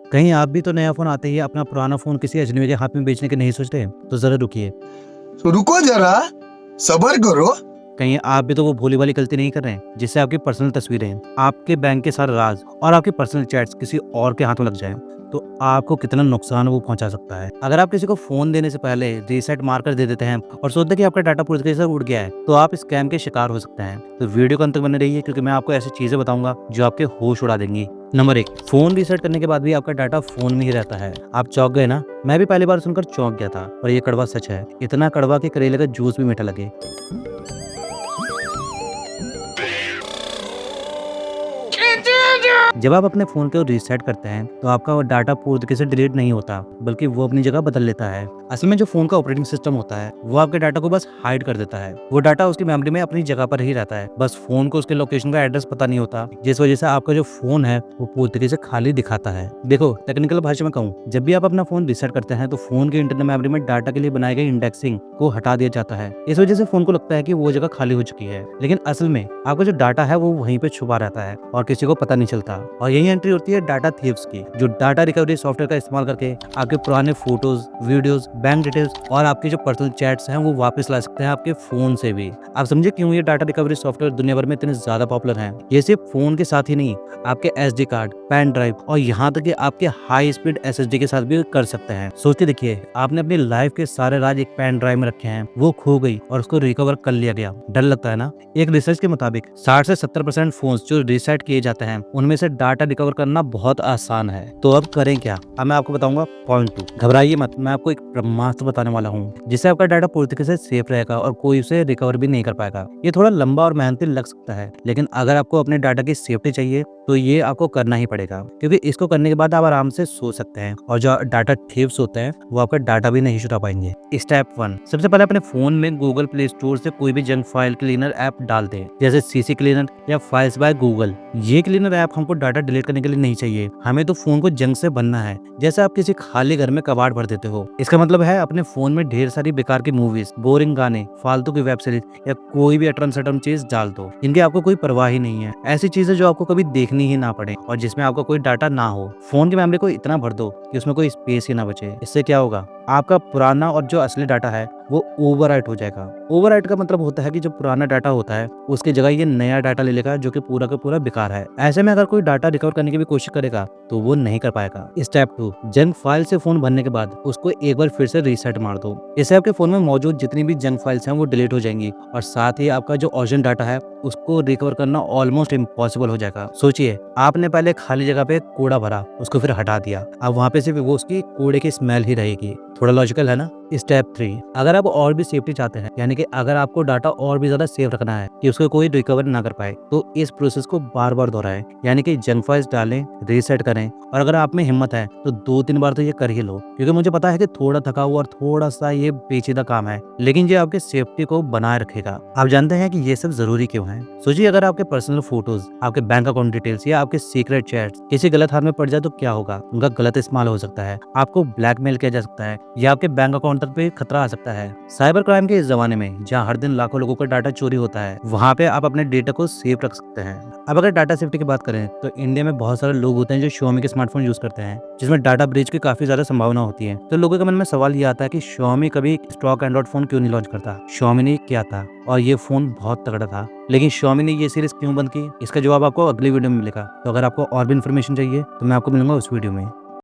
कहीं आप भी तो नया फ़ोन आते ही अपना पुराना फ़ोन किसी अजनबी के हाथ में बेचने के नहीं सोचते? तो ज़रा रुकिए। तो रुको जरा, सबर करो। कहीं आप भी तो वो भोली वाली गलती नहीं कर रहे हैं, जिससे आपकी पर्सनल तस्वीरें, आपके बैंक के सारे राज़ और आपके पर्सनल चैट्स किसी और के हाथ में लग जाएँ, तो आपको कितना नुकसान वो पहुँचा सकता है। अगर आप किसी को फ़ोन देने से पहले रीसेट मारकर दे देते हैं और सोचते हैं कि आपका डाटा पूरी तरीके से उड़ गया है, तो आप स्कैम के शिकार हो सकते हैं। तो वीडियो को अंत तक बने रहिए, क्योंकि मैं आपको ऐसी चीज़ें बताऊँगा जो आपके होश उड़ा देंगी। नंबर 1, फ़ोन रीसेट करने के बाद भी आपका डाटा फ़ोन में ही रहता है। आप चौंक गए ना? मैं भी पहली बार सुनकर चौंक गया था, और ये कड़वा सच है। इतना कड़वा कि करेले का जूस भी मीठा लगे। जब आप अपने फ़ोन को रीसेट करते हैं, तो आपका वो डाटा पूरी तरीके से डिलीट नहीं होता, बल्कि वो अपनी जगह बदल लेता है। असल में जो फ़ोन का ऑपरेटिंग सिस्टम होता है, वो आपके डाटा को बस हाइड कर देता है। वो डाटा उसकी मेमोरी में अपनी जगह पर ही रहता है। बस फ़ोन को उसके लोकेशन का एड्रेस पता नहीं होता, जिस वजह से आपका जो फ़ोन है, वो पूरी तरीके से खाली दिखाता है। देखो, टेक्निकल भाषा में कहूँ, जब भी आप अपना फ़ोन रीसेट करते हैं, तो फ़ोन की इंटरनल मेमोरी में डाटा के लिए बनाए गए इंडेक्सिंग को हटा दिया जाता है। इस वजह से फ़ोन को लगता है कि वो जगह खाली हो चुकी है, लेकिन असल में आपका जो डाटा है, वो वहीं पे छुपा रहता है और किसी को पता नहीं चलता। और यही एंट्री होती है डाटा थीव्स की, जो डाटा रिकवरी सॉफ्टवेयर का इस्तेमाल करके आपके पुराने फोटोज, वीडियोस, बैंक डिटेल्स और आपके जो पर्सनल चैट्स हैं, वो वापस ला सकते हैं आपके फोन से भी। आप समझे क्यों ये डाटा रिकवरी सॉफ्टवेयर दुनिया भर में इतने ज्यादा पॉपुलर हैं? ये सिर्फ फोन के साथ ही नहीं, आपके SD कार्ड, पेन ड्राइव और यहाँ तक कि आपके हाई स्पीड SSD के साथ भी कर सकते हैं। सोचते देखिए, आपने अपनी लाइफ के सारे राज एक पेन ड्राइव में रखे हैं, वो खो गई और उसको रिकवर कर लिया गया। डर लगता है ना? एक रिसर्च के मुताबिक 60 से 70% फोन जो रीसेट किए जाते हैं, उनमें से डाटा रिकवर करना बहुत आसान है। तो अब करें क्या? अब मैं आपको बताऊंगा पॉइंट 2। घबराइए मत, मैं आपको एक ब्रह्मास्त्र बताने वाला हूँ, जिससे आपका डाटा पूरी तरीके से सेफ रहेगा और कोई उसे रिकवर भी नहीं कर पाएगा। ये थोड़ा लंबा और मेहनती लग सकता है, लेकिन अगर आपको अपने डाटा की सेफ्टी चाहिए, तो ये आपको करना ही पड़ेगा, क्योंकि इसको करने के बाद आप आराम से सो सकते हैं और जो डाटा थीव्स होते हैं, वो आपका डाटा भी नहीं चुरा पाएंगे। स्टेप 1, सबसे पहले अपने फोन में गूगल प्ले स्टोर से कोई भी जंक फाइल क्लीनर ऐप डाल दें, जैसे CC क्लीनर या फाइल्स बाय गूगल। ये क्लीनर ऐप हमको डाटा डिलीट करने के लिए नहीं चाहिए, हमें तो फोन को जंक से भरना है, जैसे आप किसी खाली घर में कबाड़ भर देते हो। इसका मतलब है अपने फोन में ढेर सारी बेकार की मूवीज, बोरिंग गाने, फालतू की वेब सीरीज या कोई भी अटरम सटरम चीज डाल दो, इनकी आपको कोई परवाह ही नहीं है। ऐसी चीजें जो आपको कभी देखनी ही ना पड़े और जिसमें आपका कोई डाटा ना हो। फोन की मेमोरी को इतना भर दो कि उसमें कोई स्पेस ही ना बचे। इससे क्या होगा? आपका पुराना और जो असली डाटा है, वो ओवरराइट हो जाएगा। ओवरराइट का मतलब होता है कि जो पुराना डाटा होता है, उसकी जगह ये नया डाटा ले लेगा, जो कि पूरा का पूरा बेकार है। ऐसे में अगर कोई डाटा रिकवर करने की भी कोशिश करेगा, तो वो नहीं कर पाएगा। स्टेप 2, जंक फाइल से फोन भरने के बाद उसको एक बार फिर से रीसेट मार दो। इससे आपके फोन में मौजूद जितनी भी जंक फाइल्स हैं, वो डिलीट हो जाएंगी और साथ ही आपका जो ओरिजिनल डाटा है, उसको रिकवर करना ऑलमोस्ट इम्पॉसिबल हो जाएगा। सोचिए, आपने पहले खाली जगह पे कूड़ा भरा, उसको फिर हटा दिया, अब वहाँ पे सिर्फ वो उसकी कूड़े की स्मेल ही रहेगी। थोड़ा लॉजिकल है ना? स्टेप 3, अगर आप और भी सेफ्टी चाहते हैं, यानी कि अगर आपको डाटा और भी ज्यादा सेफ रखना है कि उसको कोई रिकवर ना कर पाए, तो इस प्रोसेस को बार बार दोहराएं, यानी कि जंक फाइल्स डालें, रीसेट करें, और अगर आप में हिम्मत है तो 2-3 बार तो ये कर ही लो, क्योंकि मुझे पता है कि थोड़ा थका हुआ और थोड़ा सा ये पेचीदा काम है, लेकिन ये आपके सेफ्टी को बनाए रखेगा। आप जानते हैं कि ये सब जरूरी क्यों है? सोचिए, अगर आपके पर्सनल फोटोज, आपके बैंक अकाउंट डिटेल्स या आपके सीक्रेट चैट्स किसी गलत हाथ में पड़ जाए तो क्या होगा? उनका गलत इस्तेमाल हो सकता है, आपको ब्लैकमेल किया जा सकता है, या आपके बैंक अकाउंट तक पे खतरा आ सकता है। साइबर क्राइम के इस जमाने में, जहां हर दिन लाखों लोगों का डाटा चोरी होता है, वहां पे आप अपने डेटा को सेफ रख सकते हैं। अब अगर डाटा सेफ्टी की बात करें, तो इंडिया में बहुत सारे लोग होते हैं जो Xiaomi के स्मार्टफोन यूज करते हैं, जिसमें डाटा ब्रीच की काफी ज्यादा संभावना होती है। तो लोगों के मन में सवाल ये आता है कि Xiaomi कभी स्टॉक एंड्रॉइड फोन क्यों नहीं लॉन्च करता? Xiaomi ने किया था और ये फोन बहुत तगड़ा था, लेकिन Xiaomi ने ये सीरीज क्यों बंद की? इसका जवाब आपको अगली वीडियो में मिलेगा। तो अगर आपको और भी इन्फॉर्मेशन चाहिए, तो मैं आपको मिलूंगा उस वीडियो में।